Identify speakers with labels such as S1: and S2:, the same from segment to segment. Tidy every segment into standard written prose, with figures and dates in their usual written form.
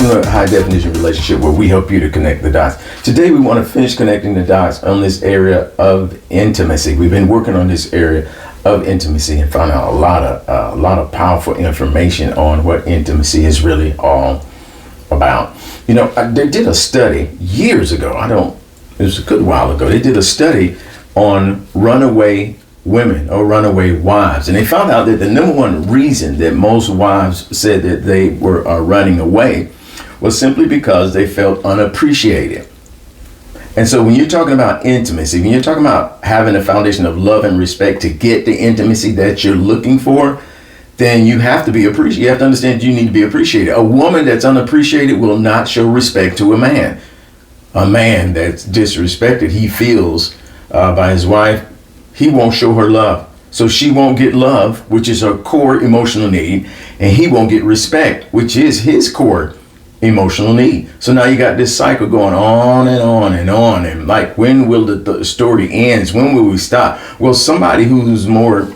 S1: to High Definition Relationship, where we help you to connect the dots. Today we want to finish connecting the dots on this area of intimacy. We've been working on this area of intimacy and found out a lot of powerful information on what intimacy is really all about. You know, they did a study years ago. It was a good while ago. They did a study on runaway women or runaway wives, and they found out that the number one reason that most wives said that they were running away was simply because they felt unappreciated. And so when you're talking about intimacy, when you're talking about having a foundation of love and respect to get the intimacy that you're looking for, then you have to be appreciated. You have to understand you need to be appreciated. A woman that's unappreciated will not show respect to a man. A man that's disrespected, he feels by his wife, he won't show her love. So she won't get love, which is her core emotional need, and he won't get respect, which is his core emotional need. So now you got this cycle going on and on and on. And like, when will the story ends? When will we stop? Well, somebody who's more,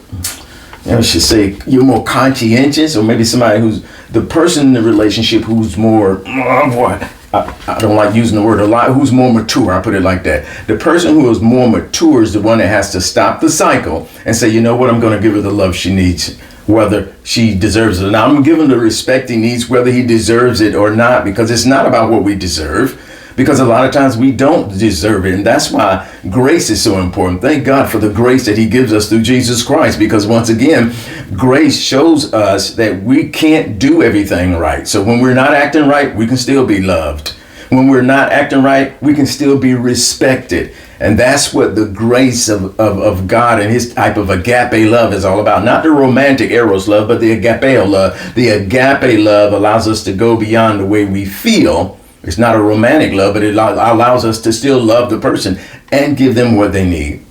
S1: I should say, you're more conscientious, or maybe somebody who's the person in the relationship who's more, I don't like using the word a lot, who's more mature, I'll put it like that. The person who is more mature is the one that has to stop the cycle and say, you know what, I'm going to give her the love she needs, whether she deserves it or not. I'm going to give him the respect he needs, whether he deserves it or not, because it's not about what we deserve. Because a lot of times we don't deserve it. And that's why grace is so important. Thank God for the grace that he gives us through Jesus Christ. Because once again, grace shows us that we can't do everything right. So when we're not acting right, we can still be loved. When we're not acting right, we can still be respected. And that's what the grace of God and his type of agape love is all about. Not the romantic eros love, but the agape love. The agape love allows us to go beyond the way we feel. It's not a romantic love, but it allows us to still love the person and give them what they need.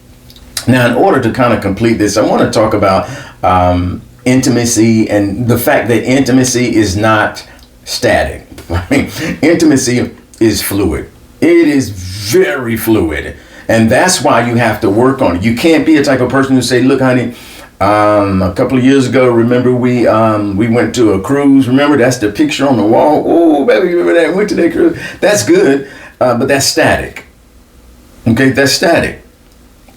S1: Now, in order to kind of complete this, I want to talk about intimacy and the fact that intimacy is not static. I mean, intimacy is fluid. It is very fluid. And that's why you have to work on it. You can't be a type of person who say, look, honey, a couple of years ago, remember we went to a cruise. Remember, that's the picture on the wall. Oh, baby, remember that? Went to that cruise. That's good, but that's static. Okay, that's static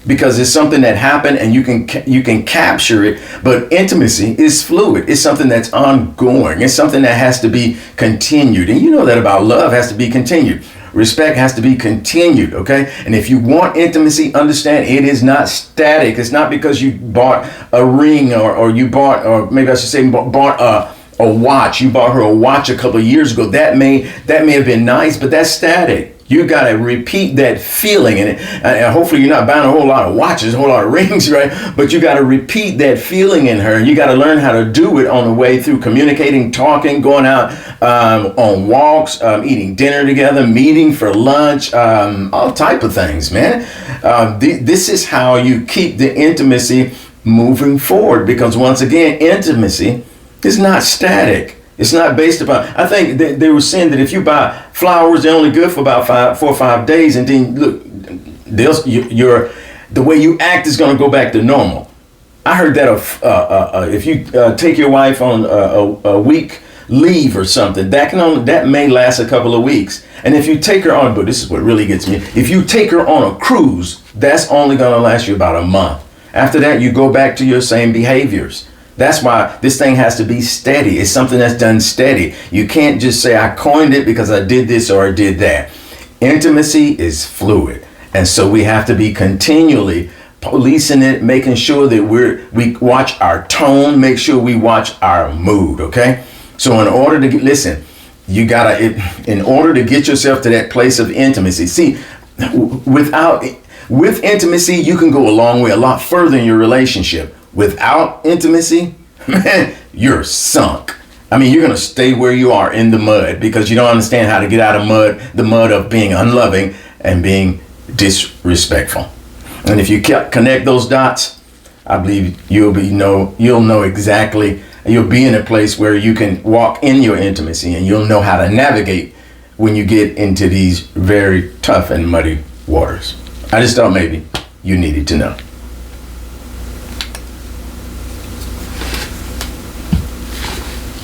S1: because it's something that happened and you can capture it. But intimacy is fluid. It's something that's ongoing. It's something that has to be continued. And you know that about love has to be continued. Respect has to be continued, okay? And if you want intimacy, understand it is not static. It's not because you bought a ring or you bought, or maybe I should say bought a watch. You bought her a watch a couple of years ago. That may have been nice, but that's static. You got to repeat that feeling. And hopefully you're not buying a whole lot of watches, a whole lot of rings, right? But you got to repeat that feeling in her. You got to learn how to do it on the way through communicating, talking, going out on walks, eating dinner together, meeting for lunch, all type of things, man. This is how you keep the intimacy moving forward. Because once again, intimacy is not static. It's not based upon, I think they were saying that if you buy flowers, they're only good for about 4 or 5 days. And then look, the way you act is going to go back to normal. I heard that if you take your wife on a week leave or something, that may last a couple of weeks. And if you take her on, but this is what really gets me. If you take her on a cruise, that's only going to last you about a month. After that, you go back to your same behaviors. That's why this thing has to be steady. It's something that's done steady. You can't just say, I coined it because I did this or I did that. Intimacy is fluid. And so we have to be continually policing it, making sure that we watch our tone, make sure we watch our mood, okay? So in order to listen, you gotta, in order to get yourself to that place of intimacy, see, with intimacy, you can go a long way, a lot further in your relationship. Without intimacy, man, you're sunk. I mean, you're going to stay where you are in the mud because you don't understand how to get out of the mud of being unloving and being disrespectful. And if you connect those dots, I believe you'll know exactly, you'll be in a place where you can walk in your intimacy and you'll know how to navigate when you get into these very tough and muddy waters. I just thought maybe you needed to know.